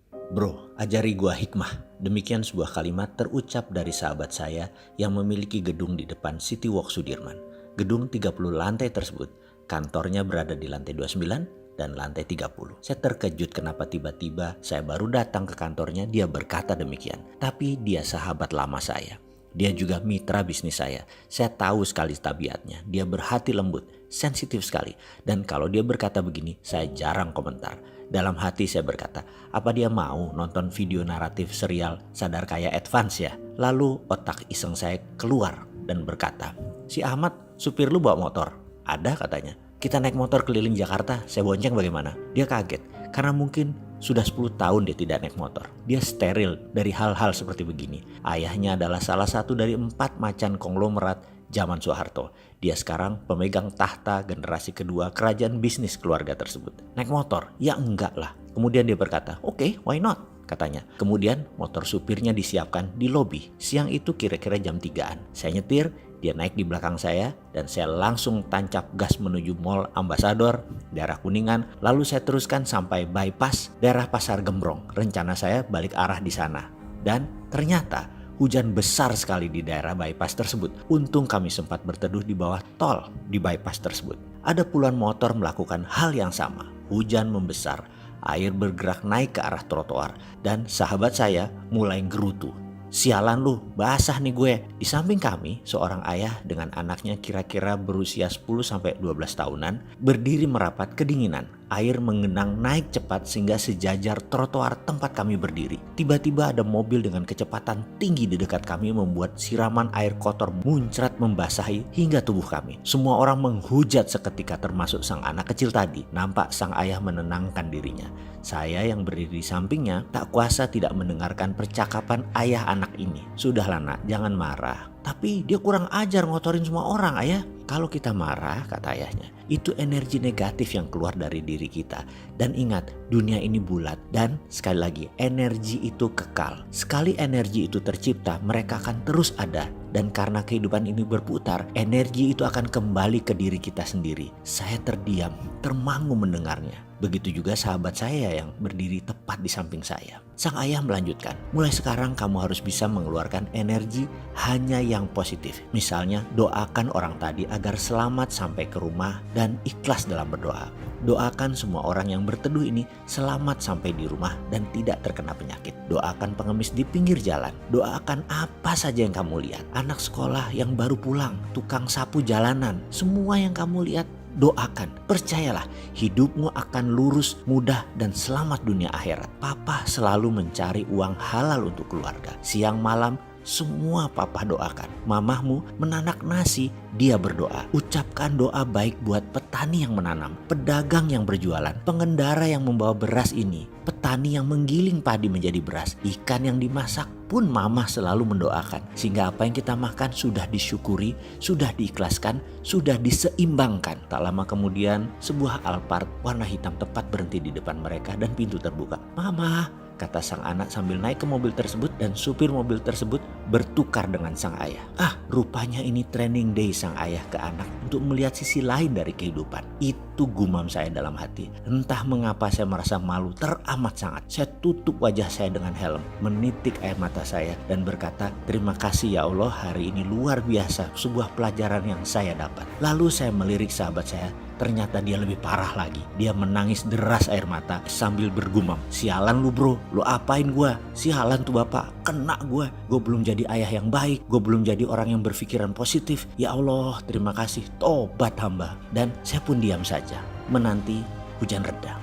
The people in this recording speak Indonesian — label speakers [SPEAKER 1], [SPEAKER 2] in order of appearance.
[SPEAKER 1] Bro, ajari gua hikmah. Demikian sebuah kalimat terucap dari sahabat saya yang memiliki gedung di depan City Walk Sudirman. Gedung 30 lantai tersebut, kantornya berada di lantai 29 dan lantai 30. Saya terkejut kenapa tiba-tiba saya baru datang ke kantornya dia berkata demikian. Tapi dia sahabat lama saya. Dia juga mitra bisnis saya. Saya tahu sekali tabiatnya. Dia berhati lembut, sensitif sekali. Dan kalau dia berkata begini, saya jarang komentar. Dalam hati saya berkata, apa dia mau nonton video naratif serial Sadar Kaya Advance ya? Lalu otak iseng saya keluar dan berkata, si Ahmad supir lu bawa motor? Ada katanya. Kita naik motor keliling Jakarta, saya bonceng bagaimana? Dia kaget karena mungkin sudah 10 tahun dia tidak naik motor. Dia steril dari hal-hal seperti begini. Ayahnya adalah salah satu dari 4 macan konglomerat zaman Soeharto. Dia sekarang pemegang tahta generasi kedua kerajaan bisnis keluarga tersebut. Naik motor? Ya enggak lah. Kemudian dia berkata, oke, why not? Katanya. Kemudian motor supirnya disiapkan di lobi. Siang itu kira-kira jam 3-an. Saya nyetir, dia naik di belakang saya dan saya langsung tancap gas menuju Mall Ambassador, daerah Kuningan. Lalu saya teruskan sampai bypass daerah Pasar Gembrong. Rencana saya balik arah di sana. Dan ternyata hujan besar sekali di daerah bypass tersebut. Untung kami sempat berteduh di bawah tol di bypass tersebut. Ada puluhan motor melakukan hal yang sama. Hujan membesar, air bergerak naik ke arah trotoar, dan sahabat saya mulai gerutu. Sialan lu, basah nih gue. Di samping kami, seorang ayah dengan anaknya kira-kira berusia 10-12 tahunan berdiri merapat kedinginan. Air mengenang naik cepat sehingga sejajar trotoar tempat kami berdiri. Tiba-tiba ada mobil dengan kecepatan tinggi di dekat kami membuat siraman air kotor muncrat membasahi hingga tubuh kami. Semua orang menghujat seketika termasuk sang anak kecil tadi. Nampak sang ayah menenangkan dirinya. Saya yang berdiri di sampingnya tak kuasa tidak mendengarkan percakapan ayah anak ini. Sudahlah nak, jangan marah. Tapi dia kurang ajar ngotorin semua orang ayah. Kalau kita marah, kata ayahnya, itu energi negatif yang keluar dari diri kita. Dan ingat, dunia ini bulat. Dan sekali lagi, energi itu kekal. Sekali energi itu tercipta, mereka akan terus ada. Dan karena kehidupan ini berputar, energi itu akan kembali ke diri kita sendiri. Saya terdiam, termangu mendengarnya. Begitu juga sahabat saya yang berdiri tepat di samping saya. Sang ayah melanjutkan, mulai sekarang kamu harus bisa mengeluarkan energi hanya yang positif. Misalnya doakan orang tadi agar selamat sampai ke rumah dan ikhlas dalam berdoa. Doakan semua orang yang berteduh ini selamat sampai di rumah dan tidak terkena penyakit. Doakan pengemis di pinggir jalan. Doakan apa saja yang kamu lihat. Anak sekolah yang baru pulang, tukang sapu jalanan, semua yang kamu lihat. Doakan, percayalah hidupmu akan lurus, mudah dan selamat dunia akhirat. Papa selalu mencari uang halal untuk keluarga. Siang malam semua papa doakan. Mamahmu menanak nasi, dia berdoa. Ucapkan doa baik buat petani yang menanam, pedagang yang berjualan, pengendara yang membawa beras ini, petani yang menggiling padi menjadi beras, ikan yang dimasak pun mamah selalu mendoakan. Sehingga apa yang kita makan sudah disyukuri, sudah diikhlaskan, sudah diseimbangkan. Tak lama kemudian sebuah Alphard warna hitam tepat berhenti di depan mereka dan pintu terbuka. Mama, kata sang anak sambil naik ke mobil tersebut dan supir mobil tersebut bertukar dengan sang ayah. Rupanya ini training day sang ayah ke anak untuk melihat sisi lain dari kehidupan. Itu gumam saya dalam hati. Entah mengapa saya merasa malu teramat sangat. Saya tutup wajah saya dengan helm, menitik air mata saya dan berkata, terima kasih ya Allah, hari ini luar biasa, sebuah pelajaran yang saya dapat. Lalu saya melirik sahabat saya. Ternyata dia lebih parah lagi. Dia menangis deras air mata sambil bergumam, sialan lu bro, lu apain gua? Sialan tuh bapak, kena gua. Gua belum jadi ayah yang baik, gua belum jadi orang yang berpikiran positif. Ya Allah, terima kasih, tobat hamba. Dan saya pun diam saja menanti hujan reda.